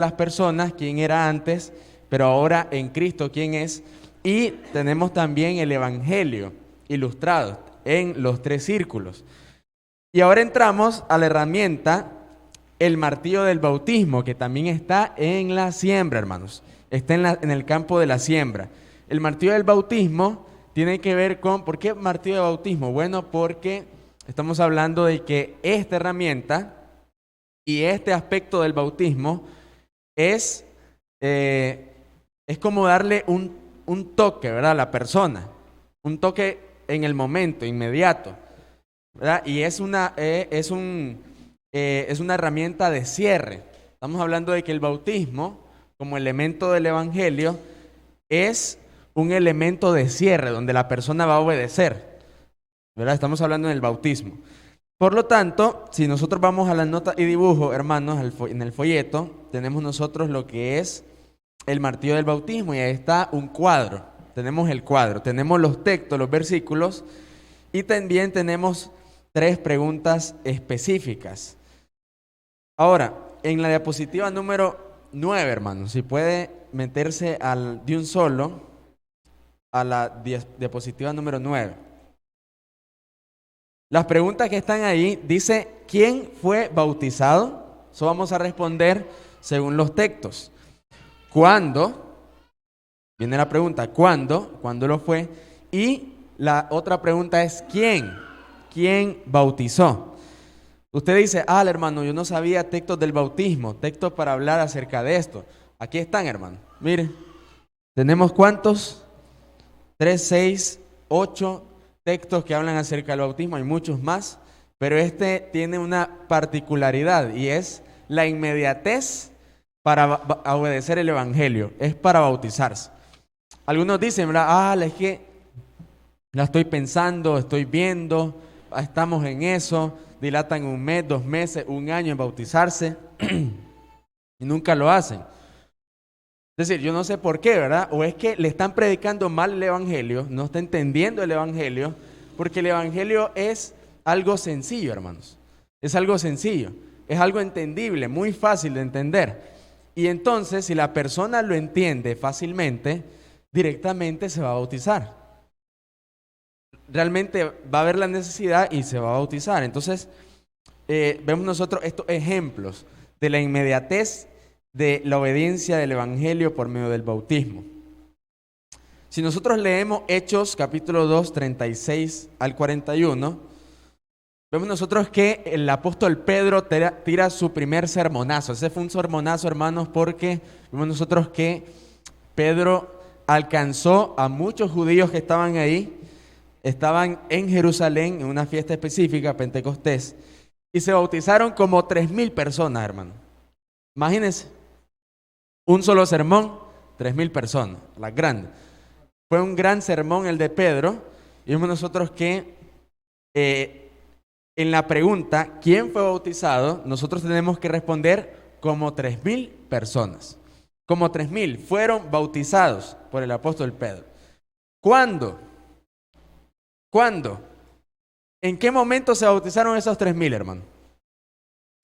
las personas, quién era antes, pero ahora en Cristo quién es. Y tenemos también el Evangelio ilustrado en los tres círculos. Y ahora entramos a la herramienta, el martillo del bautismo, que también está en la siembra, hermanos. Está en el campo de la siembra. El martillo del bautismo tiene que ver con, ¿por qué martillo de bautismo? Bueno, porque estamos hablando de que esta herramienta y este aspecto del bautismo es, es como darle un toque, ¿verdad? A la persona, un toque en el momento, inmediato, ¿verdad? Y es una herramienta de cierre. Estamos hablando de que el bautismo, como elemento del evangelio, es un elemento de cierre donde la persona va a obedecer, ¿verdad? Estamos hablando del bautismo. Por lo tanto, si nosotros vamos a la nota y dibujo, hermanos, en el folleto, tenemos nosotros lo que es el martillo del bautismo y ahí está un cuadro. Tenemos el cuadro, tenemos los textos, los versículos y también tenemos 3 preguntas específicas. Ahora, en la diapositiva número 9, hermanos, si puede meterse de un solo a la diapositiva número 9. Las preguntas que están ahí dice, ¿quién fue bautizado? Eso vamos a responder según los textos. ¿Cuándo? Viene la pregunta, ¿cuándo? ¿Cuándo lo fue? Y la otra pregunta es, ¿quién? ¿Quién bautizó? Usted dice, hermano, yo no sabía textos del bautismo, textos para hablar acerca de esto. Aquí están, hermano. Mire, ¿tenemos cuántos? 3, 6, 8 textos que hablan acerca del bautismo, hay muchos más, pero este tiene una particularidad y es la inmediatez para obedecer el evangelio, es para bautizarse. Algunos dicen, ¿verdad? Es que la estoy pensando, estoy viendo, estamos en eso, dilatan 1 mes, 2 meses, 1 año en bautizarse y nunca lo hacen. Es decir, yo no sé por qué, ¿verdad? O es que le están predicando mal el evangelio, no está entendiendo el evangelio, porque el evangelio es algo sencillo, hermanos. Es algo sencillo, es algo entendible, muy fácil de entender. Y entonces, si la persona lo entiende fácilmente, directamente se va a bautizar. Realmente va a haber la necesidad y se va a bautizar. Entonces, vemos nosotros estos ejemplos de la inmediatez de la obediencia del evangelio por medio del bautismo. Si nosotros leemos Hechos capítulo 2, 36 al 41, vemos nosotros que el apóstol Pedro tira su primer sermonazo. Ese fue un sermonazo, hermanos, porque vemos nosotros que Pedro alcanzó a muchos judíos que estaban ahí, estaban en Jerusalén en una fiesta específica, Pentecostés, y se bautizaron como 3,000 personas, hermanos. Imagínense, un solo sermón, 3,000 personas, las grandes. Fue un gran sermón el de Pedro, y vemos nosotros que en la pregunta, ¿quién fue bautizado? Nosotros tenemos que responder como 3,000 personas. Como 3,000 fueron bautizados por el apóstol Pedro. ¿Cuándo? ¿Cuándo? ¿En qué momento se bautizaron esos 3,000, hermano?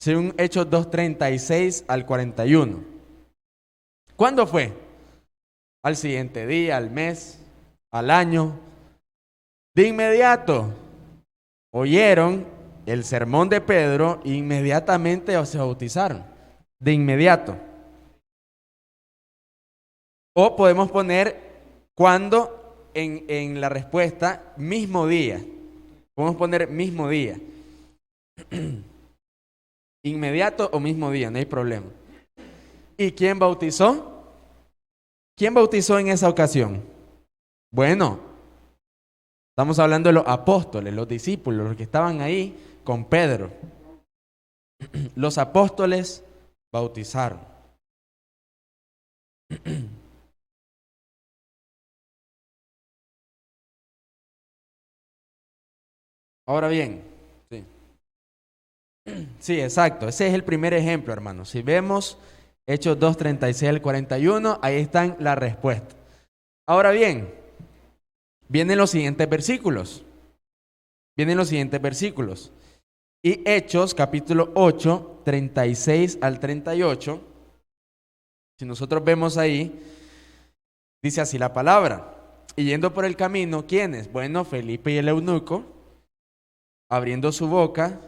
Según Hechos 2:36 al 41. ¿Cuándo fue? Al siguiente día, al mes, al año. De inmediato oyeron el sermón de Pedro e inmediatamente se bautizaron. De inmediato. O podemos poner cuando en la respuesta, mismo día. Podemos poner mismo día. Inmediato o mismo día, no hay problema. ¿Y quién bautizó? ¿Quién bautizó en esa ocasión? Bueno, estamos hablando de los apóstoles, los discípulos, los que estaban ahí con Pedro. Los apóstoles bautizaron. Ahora bien, sí, exacto, ese es el primer ejemplo, hermanos. Si vemos Hechos 2:36 al 41, ahí están las respuestas. Ahora bien, vienen los siguientes versículos. Y Hechos capítulo 8, 36 al 38, Si nosotros vemos ahí, dice así la palabra. Y yendo por el camino, ¿quiénes? Bueno, Felipe y el eunuco, abriendo su boca,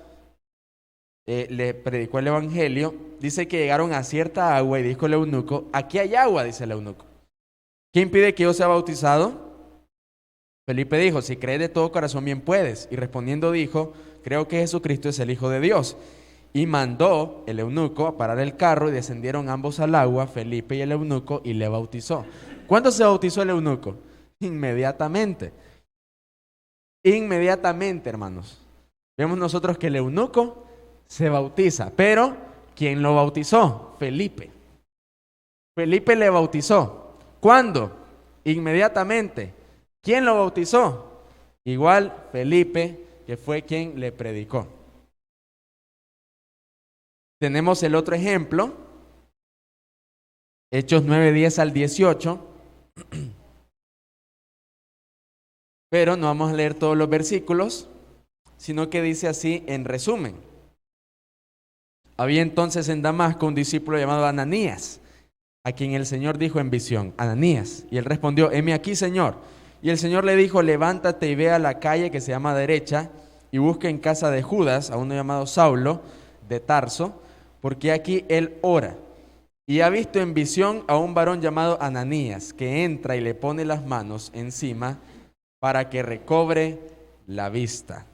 le predicó el evangelio. Dice que llegaron a cierta agua y dijo el eunuco, aquí hay agua, dice el eunuco. ¿Qué impide que yo sea bautizado? Felipe dijo, si crees de todo corazón bien puedes. Y respondiendo dijo, creo que Jesucristo es el Hijo de Dios. Y mandó el eunuco a parar el carro y descendieron ambos al agua, Felipe y el eunuco, y le bautizó. ¿Cuándo se bautizó el eunuco? Inmediatamente. Inmediatamente, hermanos. Vemos nosotros que el eunuco se bautiza, pero ¿quién lo bautizó? Felipe. Felipe le bautizó. ¿Cuándo? Inmediatamente. ¿Quién lo bautizó? Igual Felipe, que fue quien le predicó. Tenemos el otro ejemplo, Hechos 9, 10 al 18. Pero no vamos a leer todos los versículos, sino que dice así en resumen. Había entonces en Damasco un discípulo llamado Ananías, a quien el Señor dijo en visión, Ananías. Y él respondió, heme aquí, Señor. Y el Señor le dijo, levántate y ve a la calle que se llama Derecha y busca en casa de Judas a uno llamado Saulo de Tarso, porque aquí él ora. Y ha visto en visión a un varón llamado Ananías, que entra y le pone las manos encima para que recobre la vista.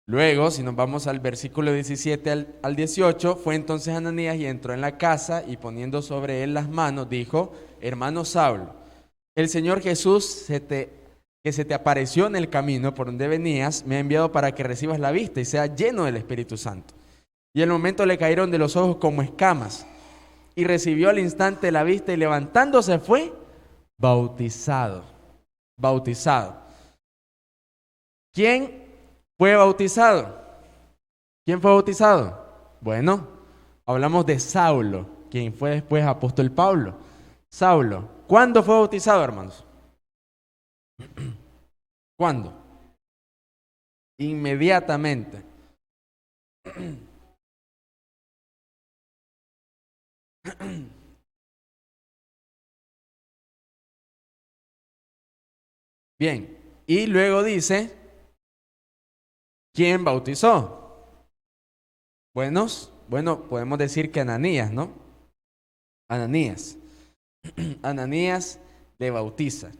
Luego, si nos vamos al versículo 17 al 18, fue entonces Ananías y entró en la casa y poniendo sobre él las manos, dijo, hermano Saulo, el Señor Jesús que se te apareció en el camino por donde venías, me ha enviado para que recibas la vista y seas lleno del Espíritu Santo. Y al momento le cayeron de los ojos como escamas y recibió al instante la vista y levantándose fue bautizado. Bautizado. ¿Quién fue bautizado? ¿Quién fue bautizado? Bueno, hablamos de Saulo, quien fue después apóstol Pablo. Saulo, ¿cuándo fue bautizado, hermanos? ¿Cuándo? Inmediatamente. Bien, y luego dice, ¿quién bautizó? Bueno, podemos decir que Ananías, ¿no? Ananías. Ananías le bautiza.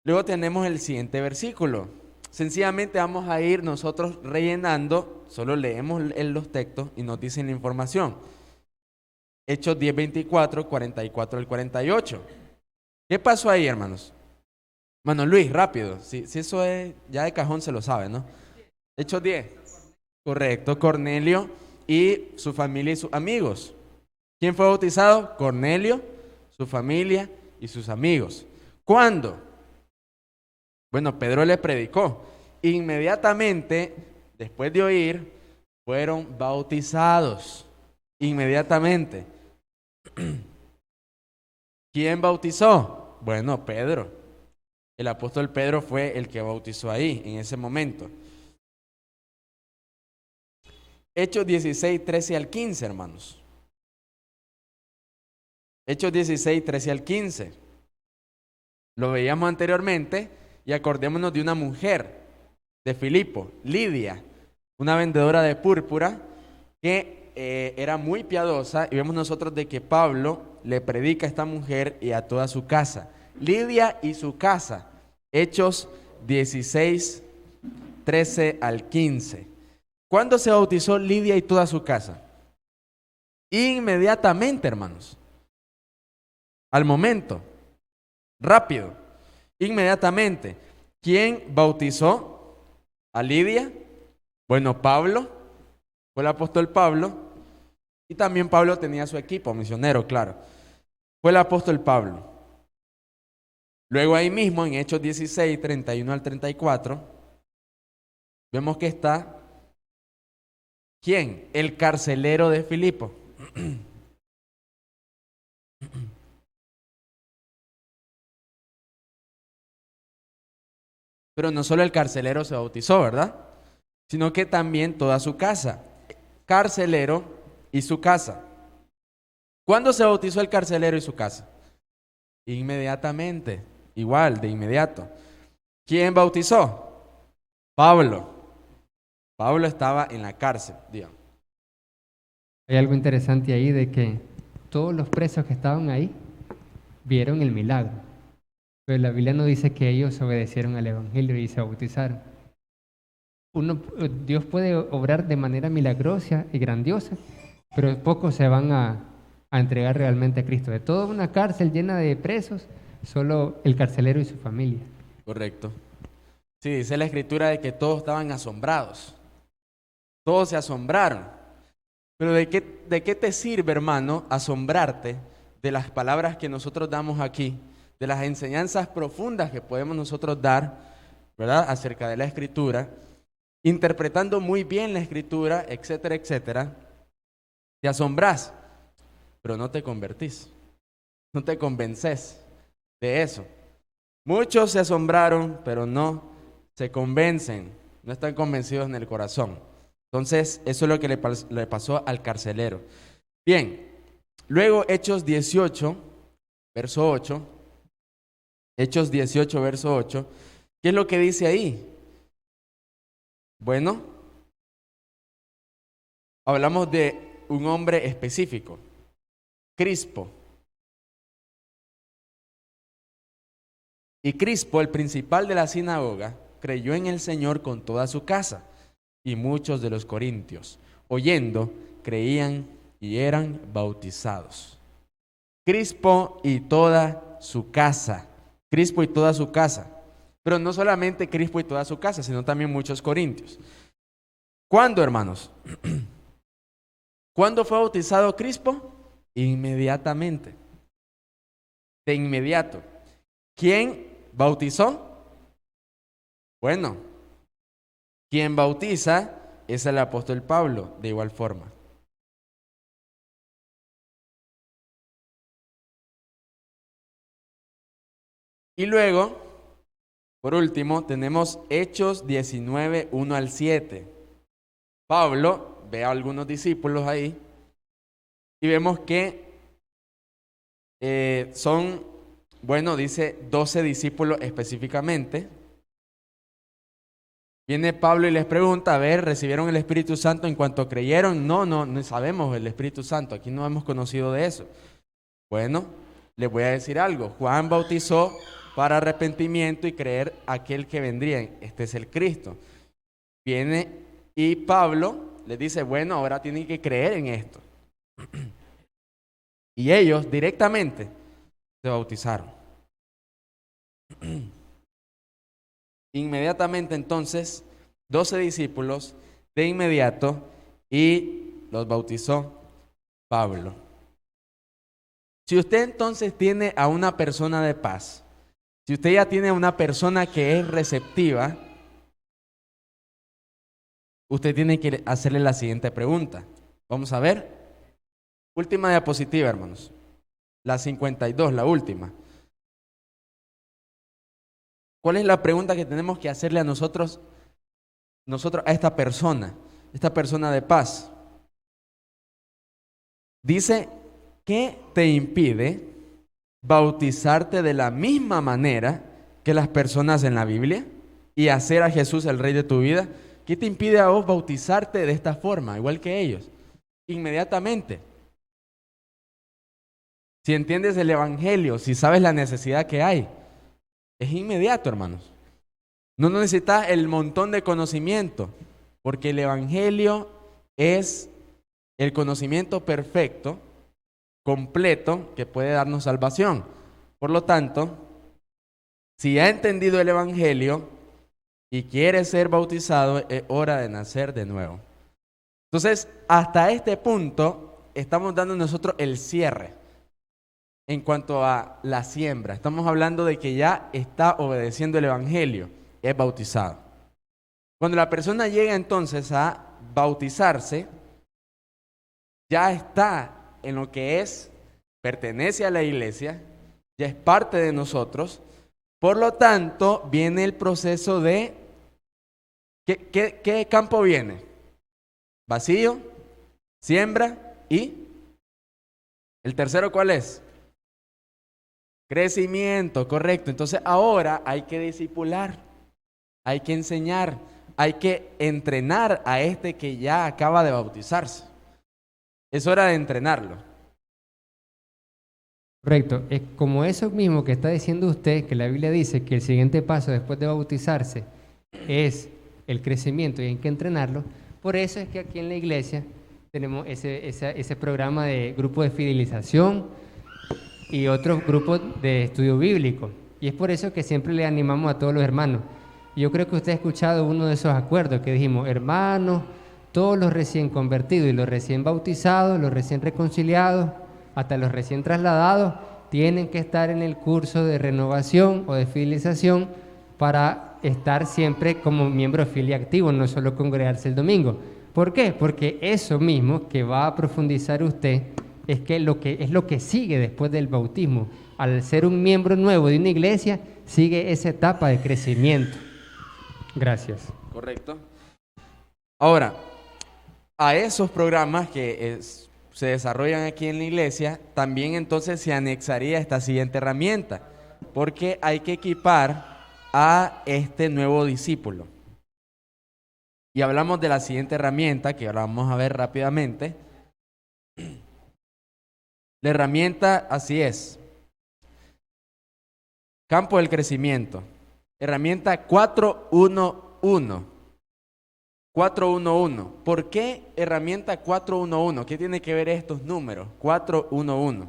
Luego tenemos el siguiente versículo. Sencillamente vamos a ir nosotros rellenando, solo leemos los textos y nos dicen la información. Hechos 10, 24, 44 al 48. ¿Qué pasó ahí, hermanos? Bueno, Luis, rápido. Si eso es, ya de cajón se lo sabe, ¿no? Hechos 10. Correcto, Cornelio y su familia y sus amigos. ¿Quién fue bautizado? Cornelio, su familia y sus amigos. ¿Cuándo? Bueno, Pedro le predicó. Inmediatamente, después de oír, fueron bautizados. Inmediatamente. ¿Quién bautizó? Bueno, Pedro. El apóstol Pedro fue el que bautizó ahí, en ese momento. Hechos 16, 13 al 15, hermanos. Hechos 16, 13 al 15. Lo veíamos anteriormente y acordémonos de una mujer de Filipo, Lidia, una vendedora de púrpura que era muy piadosa, y vemos nosotros de que Pablo le predica a esta mujer y a toda su casa. Lidia y su casa. Hechos 16, 13 al 15. ¿Cuándo se bautizó Lidia y toda su casa? Inmediatamente, hermanos. Al momento. Rápido. Inmediatamente. ¿Quién bautizó a Lidia? Bueno, Pablo. Fue el apóstol Pablo. Y también Pablo tenía su equipo misionero, claro. Fue el apóstol Pablo. Luego ahí mismo, en Hechos 16, 31 al 34, vemos que está, ¿quién? El carcelero de Filipo. Pero no solo el carcelero se bautizó, ¿verdad? Sino que también toda su casa. Carcelero y su casa. ¿Cuándo se bautizó el carcelero y su casa? Inmediatamente, igual, de inmediato. ¿Quién bautizó? Pablo. Pablo estaba en la cárcel, digamos. Hay algo interesante ahí de que todos los presos que estaban ahí vieron el milagro, pero la Biblia no dice que ellos obedecieron al Evangelio y se bautizaron. Dios puede obrar de manera milagrosa y grandiosa, pero pocos se van a entregar realmente a Cristo. De toda una cárcel llena de presos, solo el carcelero y su familia. Correcto. Sí, dice la escritura de que todos estaban asombrados. Todos se asombraron. Pero ¿de qué te sirve, hermano, asombrarte de las palabras que nosotros damos aquí, de las enseñanzas profundas que podemos nosotros dar, ¿verdad?, acerca de la escritura, interpretando muy bien la escritura, etcétera, etcétera? Te asombras, pero no te convertís, no te convences de eso. Muchos se asombraron, pero no se convencen, no están convencidos en el corazón. Entonces, eso es lo que le pasó al carcelero. Bien, luego Hechos 18, verso 8. Hechos 18, verso 8. ¿Qué es lo que dice ahí? Bueno, hablamos de un hombre específico, Crispo. Y Crispo, el principal de la sinagoga, creyó en el Señor con toda su casa. Y muchos de los corintios, oyendo, creían y eran bautizados. Crispo y toda su casa. Crispo y toda su casa. Pero no solamente Crispo y toda su casa, sino también muchos corintios. ¿Cuándo, hermanos? ¿Cuándo fue bautizado Crispo? Inmediatamente. De inmediato. ¿Quién bautizó? Bueno, quien bautiza es el apóstol Pablo, de igual forma. Y luego, por último, tenemos Hechos 19, 1 al 7. Pablo ve a algunos discípulos ahí y vemos que son, bueno, dice 12 discípulos específicamente. Viene Pablo y les pregunta, a ver, ¿recibieron el Espíritu Santo en cuanto creyeron? No sabemos el Espíritu Santo, aquí no hemos conocido de eso. Bueno, les voy a decir algo. Juan bautizó para arrepentimiento y creer aquel que vendría. Este es el Cristo. Viene y Pablo les dice, bueno, ahora tienen que creer en esto. Y ellos directamente se bautizaron. Inmediatamente entonces, 12 discípulos de inmediato y los bautizó Pablo. Si usted entonces tiene a una persona de paz, si usted ya tiene a una persona que es receptiva, usted tiene que hacerle la siguiente pregunta. Vamos a ver. Última diapositiva, hermanos. La 52, la última. ¿Cuál es la pregunta que tenemos que hacerle a nosotros a esta persona de paz? Dice, ¿qué te impide bautizarte de la misma manera que las personas en la Biblia y hacer a Jesús el Rey de tu vida? ¿Qué te impide a vos bautizarte de esta forma, igual que ellos? Inmediatamente. Si entiendes el Evangelio, si sabes la necesidad que hay, es inmediato, hermanos. No necesitas el montón de conocimiento, porque el Evangelio es el conocimiento perfecto, completo, que puede darnos salvación. Por lo tanto, si ha entendido el Evangelio y quiere ser bautizado, es hora de nacer de nuevo. Entonces, hasta este punto, estamos dando nosotros el cierre en cuanto a la siembra. Estamos hablando de que ya está obedeciendo el Evangelio, es bautizado. Cuando la persona llega entonces a bautizarse, ya está en lo que es, pertenece a la iglesia, ya es parte de nosotros. Por lo tanto, viene el proceso de, ¿qué campo viene? Vacío, siembra y ¿El tercero cuál es? Crecimiento, correcto. Entonces ahora hay que discipular, hay que enseñar, hay que entrenar a este que ya acaba de bautizarse. Es hora de entrenarlo. Correcto. Es como eso mismo que está diciendo usted, que la Biblia dice que el siguiente paso después de bautizarse es el crecimiento y hay que entrenarlo. Por eso es que aquí en la iglesia tenemos ese programa de grupo de fidelización y otros grupos de estudio bíblico. Y es por eso que siempre le animamos a todos los hermanos. Y yo creo que usted ha escuchado uno de esos acuerdos que dijimos, hermanos, todos los recién convertidos y los recién bautizados, los recién reconciliados, hasta los recién trasladados, tienen que estar en el curso de renovación o de fidelización para estar siempre como miembro fiel y activo, no solo congregarse el domingo. ¿Por qué? Porque eso mismo que va a profundizar usted es lo que sigue después del bautismo. Al ser un miembro nuevo de una iglesia, sigue esa etapa de crecimiento. Gracias. Correcto. Ahora, a esos programas que se desarrollan aquí en la iglesia, también entonces se anexaría esta siguiente herramienta, porque hay que equipar a este nuevo discípulo. Y hablamos de la siguiente herramienta, que ahora vamos a ver rápidamente. La herramienta, así es. Campo del crecimiento. Herramienta 411. 411. ¿Por qué herramienta 411? ¿Qué tiene que ver estos números? 411.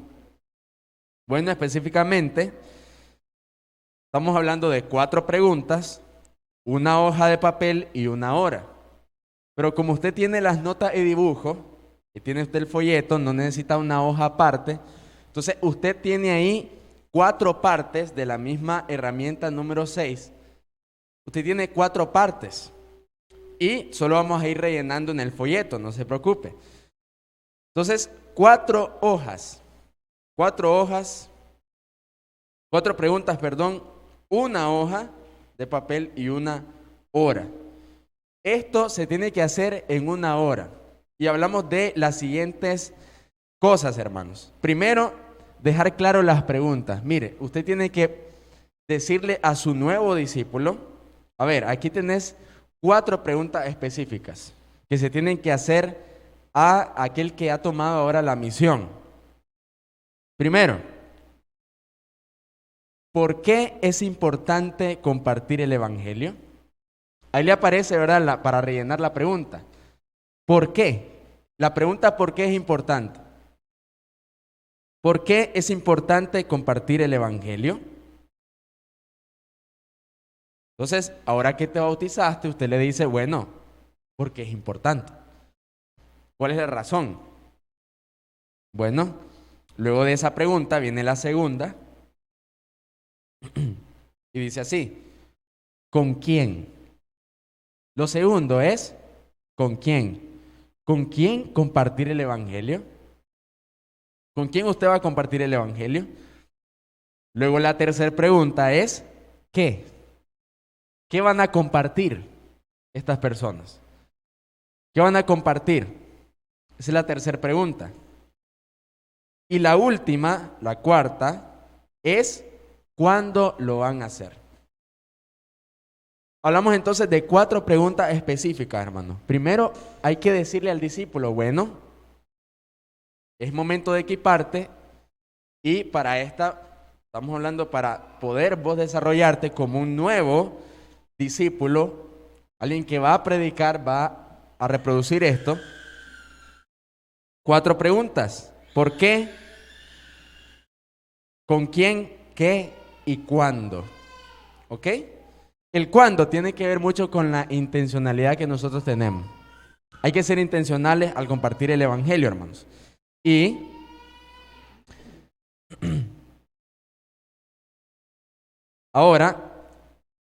Bueno, específicamente, estamos hablando de 4 preguntas, una hoja de papel y una hora. Pero como usted tiene las notas y dibujo, y tiene usted el folleto, no necesita una hoja aparte. Entonces, usted tiene ahí 4 partes de la misma herramienta número 6. Usted tiene 4 partes. Y solo vamos a ir rellenando en el folleto, no se preocupe. Entonces, 4 hojas. 4 hojas. 4 preguntas, perdón. Una hoja de papel y una hora. Esto se tiene que hacer en una hora. Y hablamos de las siguientes cosas, hermanos. Primero, dejar claro las preguntas. Mire, usted tiene que decirle a su nuevo discípulo, a ver, aquí tenés 4 preguntas específicas que se tienen que hacer a aquel que ha tomado ahora la misión. Primero, ¿por qué es importante compartir el evangelio? Ahí le aparece, ¿verdad?, para rellenar la pregunta. ¿Por qué? La pregunta ¿por qué es importante? ¿Por qué es importante compartir el evangelio? Entonces, ahora que te bautizaste, usted le dice, bueno, ¿por qué es importante? ¿Cuál es la razón? Bueno, luego de esa pregunta viene la segunda y dice así, ¿con quién? Lo segundo es, ¿con quién? ¿Con quién compartir el evangelio? ¿Con quién usted va a compartir el evangelio? Luego la tercera pregunta es, ¿qué? ¿Qué van a compartir estas personas? ¿Qué van a compartir? Esa es la tercera pregunta. Y la última, la cuarta, es ¿cuándo lo van a hacer? Hablamos entonces de 4 preguntas específicas, hermano. Primero, hay que decirle al discípulo, bueno, es momento de equiparte y para estamos hablando para poder vos desarrollarte como un nuevo discípulo, alguien que va a predicar, va a reproducir esto. 4 preguntas. ¿Por qué? ¿Con quién? ¿Qué? ¿Y cuándo? ¿Ok? El cuándo tiene que ver mucho con la intencionalidad que nosotros tenemos. Hay que ser intencionales al compartir el evangelio, hermanos. Y ahora,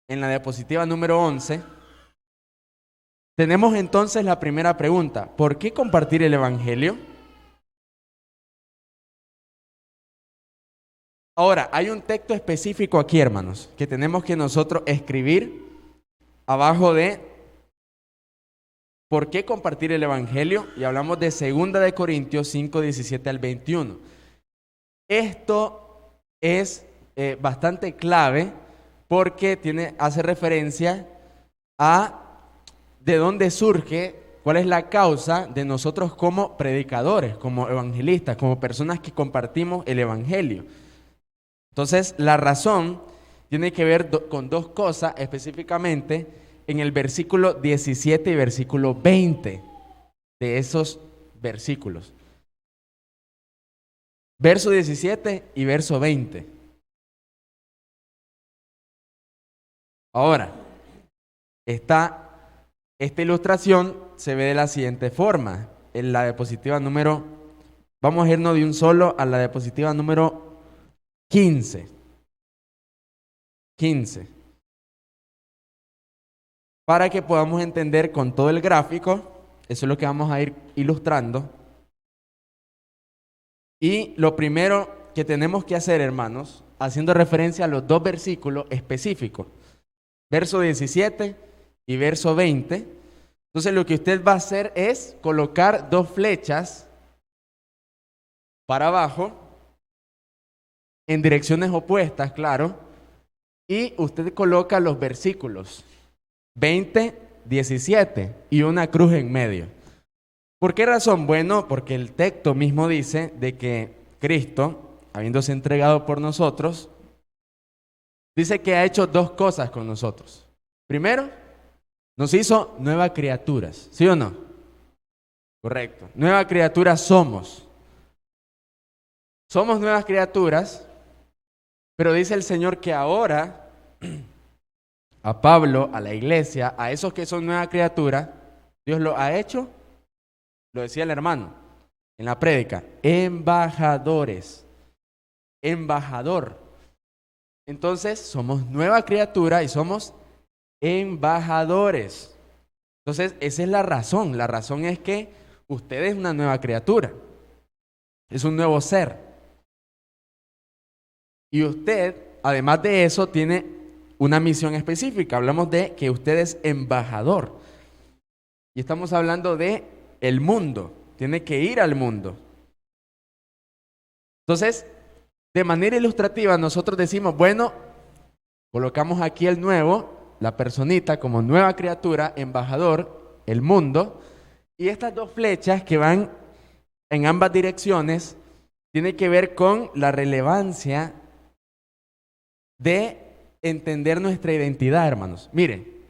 en la diapositiva número 11, tenemos entonces la primera pregunta. ¿Por qué compartir el evangelio? Ahora, hay un texto específico aquí, hermanos, que tenemos que nosotros escribir abajo de ¿por qué compartir el evangelio? Y hablamos de 2 de Corintios 5, 17 al 21. Esto es bastante clave porque hace referencia a de dónde surge, cuál es la causa de nosotros como predicadores, como evangelistas, como personas que compartimos el evangelio. Entonces, la razón tiene que ver con dos cosas específicamente en el versículo 17 y versículo 20 de esos versículos. Verso 17 y verso 20. Ahora, esta ilustración se ve de la siguiente forma. En la diapositiva número, vamos a irnos de un solo a la diapositiva número 15. Para que podamos entender con todo el gráfico, eso es lo que vamos a ir ilustrando. Y lo primero que tenemos que hacer, hermanos, haciendo referencia a los dos versículos específicos, verso 17 y verso 20. Entonces lo que usted va a hacer es colocar dos flechas para abajo, en direcciones opuestas, claro, y usted coloca los versículos 20, 17 y una cruz en medio. ¿Por qué razón? Bueno, porque el texto mismo dice de que Cristo, habiéndose entregado por nosotros, dice que ha hecho dos cosas con nosotros. Primero, nos hizo nuevas criaturas, ¿sí o no? Correcto. Nuevas criaturas somos. Somos nuevas criaturas, pero dice el Señor que ahora a Pablo, a la iglesia, a esos que son nuevas criaturas, Dios lo ha hecho, lo decía el hermano en la prédica, embajadores. Embajador. Entonces, somos nueva criatura y somos embajadores. Entonces, esa es la razón. La razón es que usted es una nueva criatura. Es un nuevo ser. Y usted, además de eso, tiene una misión específica. Hablamos de que usted es embajador. Y estamos hablando de el mundo. Tiene que ir al mundo. Entonces, de manera ilustrativa, nosotros decimos, bueno, colocamos aquí el nuevo, la personita como nueva criatura, embajador, el mundo, y estas dos flechas que van en ambas direcciones tienen que ver con la relevancia de entender nuestra identidad, hermanos. Mire,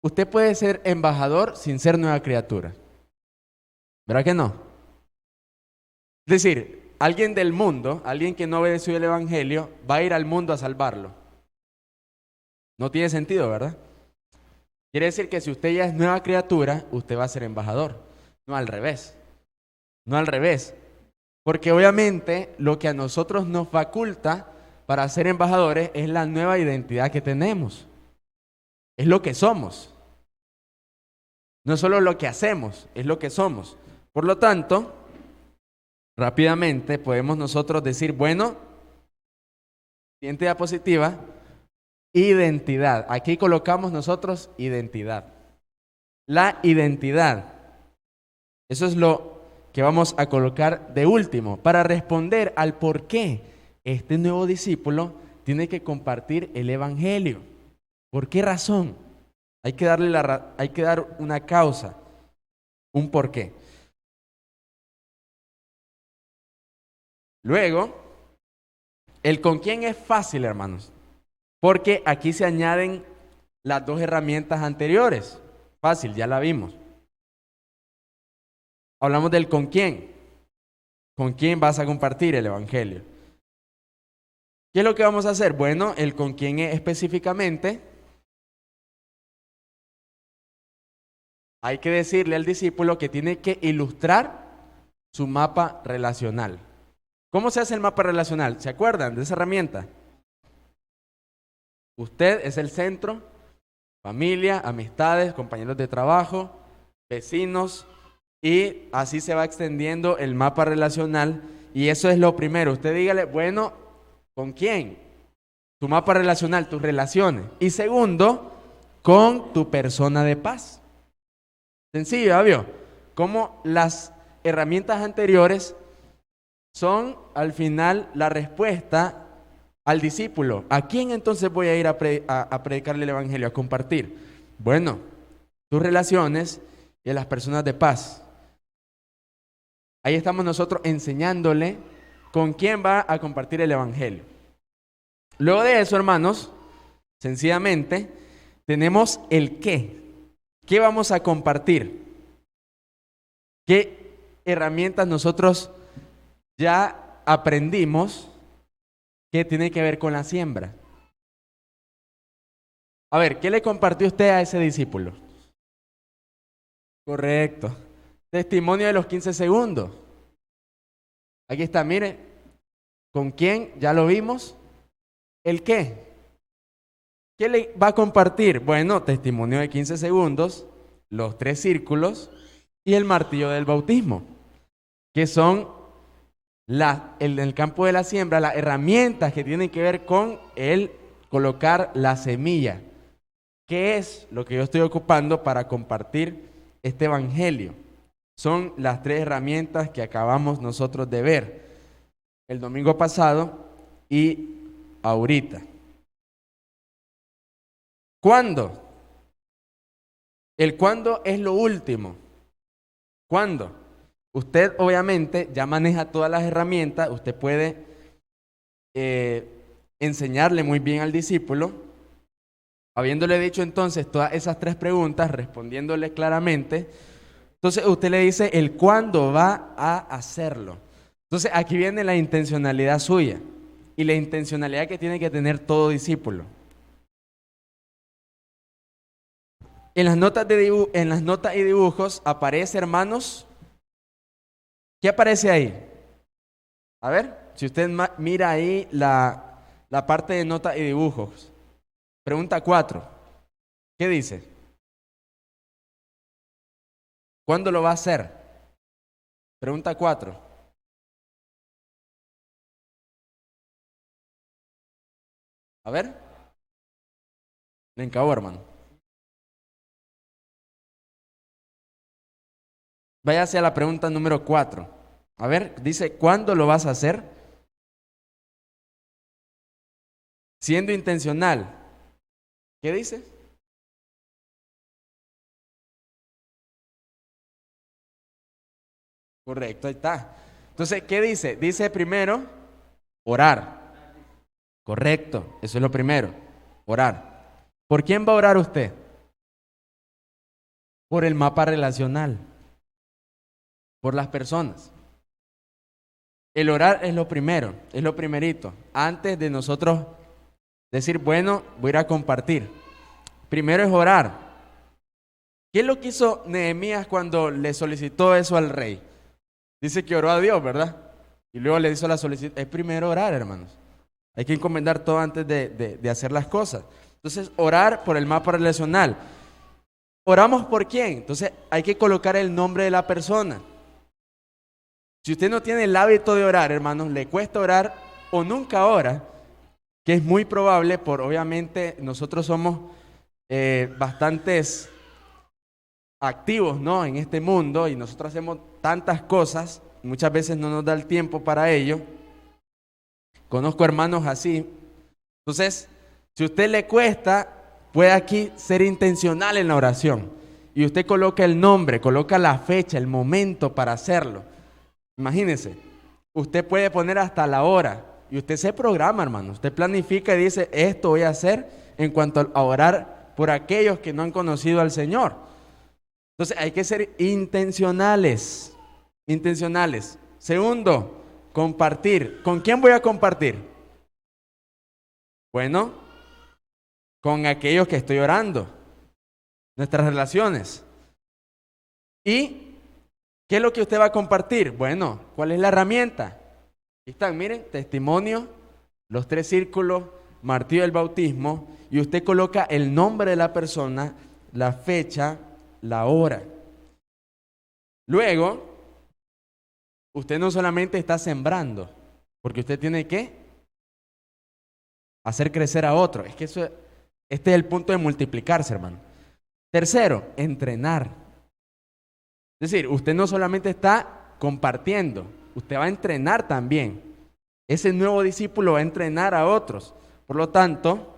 usted puede ser embajador sin ser nueva criatura. ¿Verdad que no? Es decir, alguien del mundo, alguien que no obedeció el evangelio, va a ir al mundo a salvarlo. No tiene sentido, ¿verdad? Quiere decir que si usted ya es nueva criatura, usted va a ser embajador. No al revés. No al revés. Porque obviamente lo que a nosotros nos faculta para ser embajadores es la nueva identidad que tenemos. Es lo que somos. No solo lo que hacemos, es lo que somos. Por lo tanto, rápidamente podemos nosotros decir, bueno, siguiente diapositiva, identidad. Aquí colocamos nosotros identidad. La identidad. Eso es lo que vamos a colocar de último para responder al por qué este nuevo discípulo tiene que compartir el evangelio. ¿Por qué razón? Hay que dar una causa, un porqué. Luego, el con quién es fácil, hermanos, porque aquí se añaden las dos herramientas anteriores. Fácil, ya la vimos. Hablamos del con quién. ¿Con quién vas a compartir el evangelio? ¿Qué es lo que vamos a hacer? Bueno, el con quién es específicamente. Hay que decirle al discípulo que tiene que ilustrar su mapa relacional. ¿Cómo se hace el mapa relacional? ¿Se acuerdan de esa herramienta? Usted es el centro, familia, amistades, compañeros de trabajo, vecinos, y así se va extendiendo el mapa relacional. Y eso es lo primero. Usted dígale, bueno, ¿con quién? Tu mapa relacional, tus relaciones. Y segundo, con tu persona de paz. Sencillo, ¿vio? Como las herramientas anteriores son al final la respuesta al discípulo. ¿A quién entonces voy a ir a predicarle el evangelio, a compartir? Bueno, tus relaciones y a las personas de paz. Ahí estamos nosotros enseñándole con quién va a compartir el evangelio. Luego de eso, hermanos, sencillamente tenemos el qué. ¿Qué vamos a compartir? ¿Qué herramientas nosotros ya aprendimos que tiene que ver con la siembra? A ver, ¿qué le compartió usted a ese discípulo? Correcto. Testimonio de los 15 segundos. Aquí está, mire. ¿Con quién? Ya lo vimos. ¿El qué? ¿Qué le va a compartir? Bueno, testimonio de 15 segundos, los 3 círculos y el martillo del bautismo, que son en el campo de la siembra, las herramientas que tienen que ver con el colocar la semilla. ¿Qué es lo que yo estoy ocupando para compartir este evangelio? Son las 3 herramientas que acabamos nosotros de ver el domingo pasado y ahorita. ¿Cuándo? El cuándo es lo último. ¿Cuándo? Usted obviamente ya maneja todas las herramientas, usted puede enseñarle muy bien al discípulo, habiéndole dicho entonces todas esas 3 preguntas, respondiéndole claramente. Entonces usted le dice el cuándo va a hacerlo. Entonces aquí viene la intencionalidad suya y la intencionalidad que tiene que tener todo discípulo. En las notas y dibujos aparece, hermanos, ¿qué aparece ahí? A ver, si usted mira ahí la parte de notas y dibujos. Pregunta 4. ¿Qué dice? ¿Cuándo lo va a hacer? Pregunta 4. A ver. Le encabó, hermano. Váyase a la pregunta número 4. A ver, dice, ¿cuándo lo vas a hacer? Siendo intencional. ¿Qué dice? Correcto, ahí está. Entonces, ¿qué dice? Dice primero, orar. Correcto, eso es lo primero, orar. ¿Por quién va a orar usted? Por el mapa relacional, por las personas. El orar es lo primero, es lo primerito. Antes de nosotros decir, bueno, voy a ir a compartir. Primero es orar. ¿Qué es lo que hizo Nehemías cuando le solicitó eso al rey? Dice que oró a Dios, ¿verdad? Y luego le hizo la solicitud. Es primero orar, hermanos. Hay que encomendar todo antes de hacer las cosas. Entonces, orar por el mapa relacional. ¿Oramos por quién? Entonces, hay que colocar el nombre de la persona. Si usted no tiene el hábito de orar, hermanos, le cuesta orar o nunca ora, que es muy probable obviamente, nosotros somos bastantes activos, ¿no?, en este mundo y nosotros hacemos tantas cosas, muchas veces no nos da el tiempo para ello. Conozco hermanos así. Entonces, si a usted le cuesta, puede aquí ser intencional en la oración y usted coloca el nombre, coloca la fecha, el momento para hacerlo. Imagínese, usted puede poner hasta la hora y usted se programa, hermano. Usted planifica y dice, esto voy a hacer en cuanto a orar por aquellos que no han conocido al Señor. Entonces hay que ser intencionales. Intencionales. Segundo, compartir. ¿Con quién voy a compartir? Bueno, con aquellos que estoy orando. Nuestras relaciones. ¿Y qué es lo que usted va a compartir? Bueno, ¿cuál es la herramienta? Aquí están, miren, testimonio, los 3 círculos, martillo del bautismo, y usted coloca el nombre de la persona, la fecha, la hora. Luego, usted no solamente está sembrando, porque usted tiene que hacer crecer a otro. Es que este es el punto de multiplicarse, hermano. Tercero, entrenar. Es decir, usted no solamente está compartiendo, usted va a entrenar también. Ese nuevo discípulo va a entrenar a otros. Por lo tanto,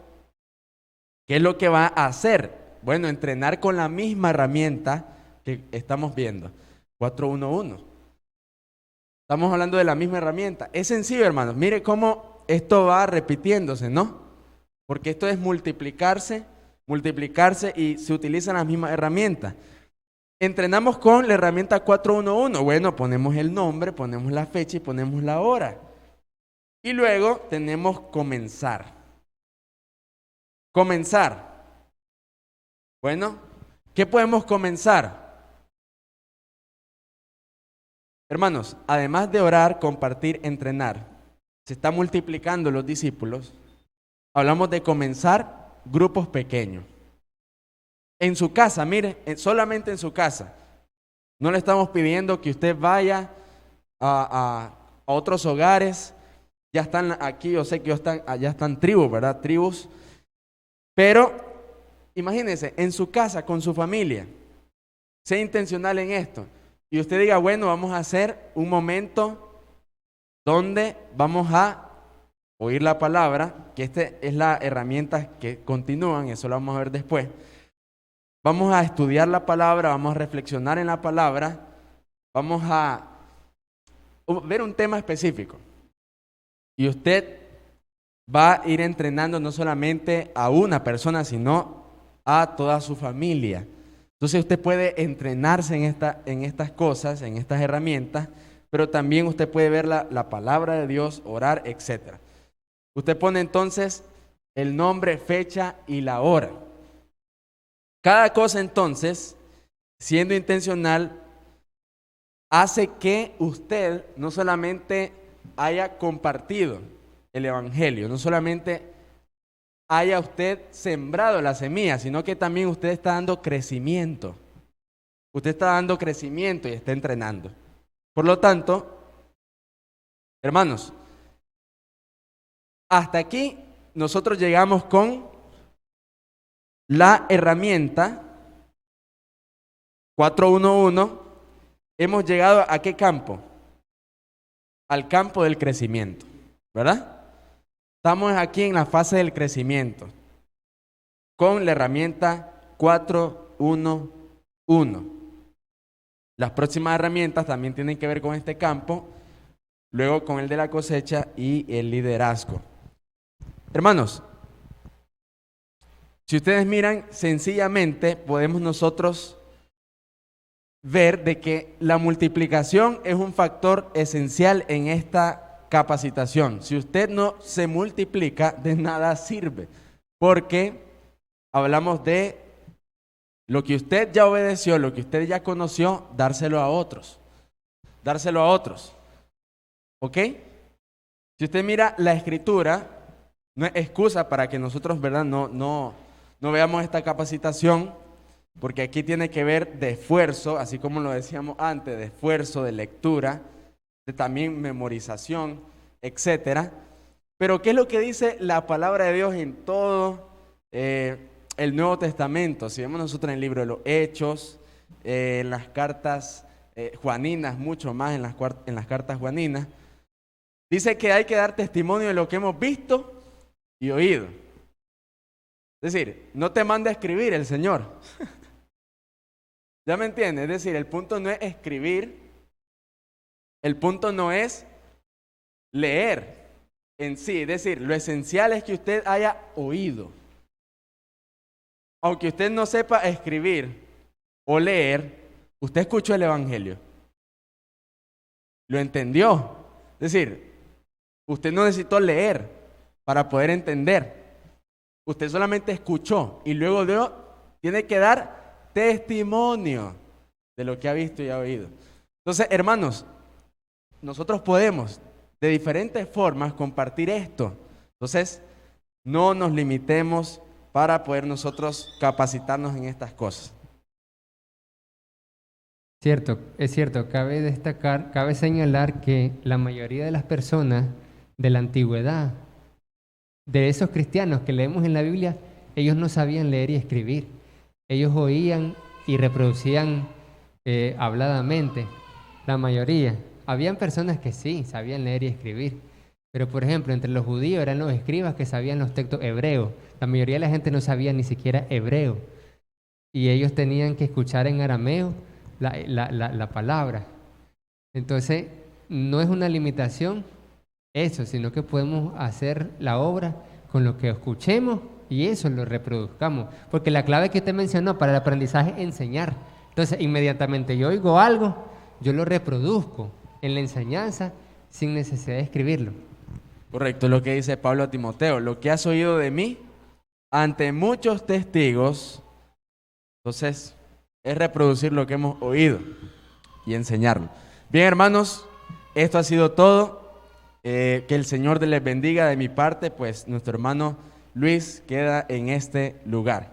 ¿qué es lo que va a hacer? Bueno, entrenar con la misma herramienta que estamos viendo, 411. Estamos hablando de la misma herramienta. Es sencillo, hermanos. Mire cómo esto va repitiéndose, ¿no? Porque esto es multiplicarse y se utilizan las mismas herramientas. Entrenamos con la herramienta 411. Bueno, ponemos el nombre, ponemos la fecha y ponemos la hora. Y luego tenemos comenzar. Comenzar. Bueno, ¿qué podemos comenzar? Hermanos, además de orar, compartir, entrenar, se está multiplicando los discípulos. Hablamos de comenzar grupos pequeños. En su casa, mire, solamente en su casa. No le estamos pidiendo que usted vaya a otros hogares. Ya están aquí, yo sé que allá están tribus, ¿verdad? Tribus. Pero imagínense, en su casa, con su familia, sea intencional en esto. Y usted diga, bueno, vamos a hacer un momento donde vamos a oír la palabra, que esta es la herramienta que continúan, eso lo vamos a ver después. Vamos a estudiar la palabra, vamos a reflexionar en la palabra, vamos a ver un tema específico. Y usted va a ir entrenando no solamente a una persona, sino a toda su familia. Entonces usted puede entrenarse en estas cosas, en estas herramientas, pero también usted puede ver la palabra de Dios, orar, etc. Usted pone entonces el nombre, fecha y la hora. Cada cosa entonces, siendo intencional, hace que usted no solamente haya compartido el evangelio, no solamente haya usted sembrado la semilla, sino que también usted está dando crecimiento. Usted está dando crecimiento y está entrenando. Por lo tanto, hermanos, hasta aquí nosotros llegamos con la herramienta 411. Hemos llegado ¿a qué campo? Al campo del crecimiento, ¿verdad? Estamos aquí en la fase del crecimiento con la herramienta 411. Las próximas herramientas también tienen que ver con este campo, luego con el de la cosecha y el liderazgo. Hermanos, si ustedes miran, sencillamente podemos nosotros ver de que la multiplicación es un factor esencial en esta capacitación. Si usted no se multiplica, de nada sirve, porque hablamos de lo que usted ya obedeció, lo que usted ya conoció, dárselo a otros. Dárselo a otros. ¿Ok? Si usted mira la escritura, no es excusa para que nosotros, ¿verdad? No veamos esta capacitación, porque aquí tiene que ver de esfuerzo, así como lo decíamos antes, de esfuerzo, de lectura, de también memorización, etcétera. Pero ¿qué es lo que dice la palabra de Dios en todo el Nuevo Testamento? Si vemos nosotros en el libro de los Hechos, en las cartas juaninas, mucho más en las cartas juaninas, dice que hay que dar testimonio de lo que hemos visto y oído. Es decir, no te manda a escribir el Señor. ¿Ya me entiendes? Es decir, el punto no es escribir, el punto no es leer en sí. Es decir, lo esencial es que usted haya oído. Aunque usted no sepa escribir o leer, usted escuchó el evangelio. Lo entendió. Es decir, usted no necesitó leer para poder entender. Usted solamente escuchó y luego tiene que dar testimonio de lo que ha visto y ha oído. Entonces, hermanos, nosotros podemos de diferentes formas compartir esto. Entonces, no nos limitemos para poder nosotros capacitarnos en estas cosas. Cierto, es cierto, cabe destacar, cabe señalar que la mayoría de las personas de la antigüedad, de esos cristianos que leemos en la Biblia, ellos no sabían leer y escribir. Ellos oían y reproducían habladamente, la mayoría. Habían personas que sí, sabían leer y escribir. Pero, por ejemplo, entre los judíos eran los escribas que sabían los textos hebreos. La mayoría de la gente no sabía ni siquiera hebreo. Y ellos tenían que escuchar en arameo la palabra. Entonces, no es una limitación eso, sino que podemos hacer la obra con lo que escuchemos y eso lo reproduzcamos. Porque la clave que usted mencionó para el aprendizaje es enseñar. Entonces, inmediatamente yo oigo algo, yo lo reproduzco en la enseñanza sin necesidad de escribirlo. Correcto, lo que dice Pablo a Timoteo. Lo que has oído de mí ante muchos testigos, entonces es reproducir lo que hemos oído y enseñarlo. Bien, hermanos, esto ha sido todo. Que el Señor les bendiga de mi parte, pues nuestro hermano Luis queda en este lugar.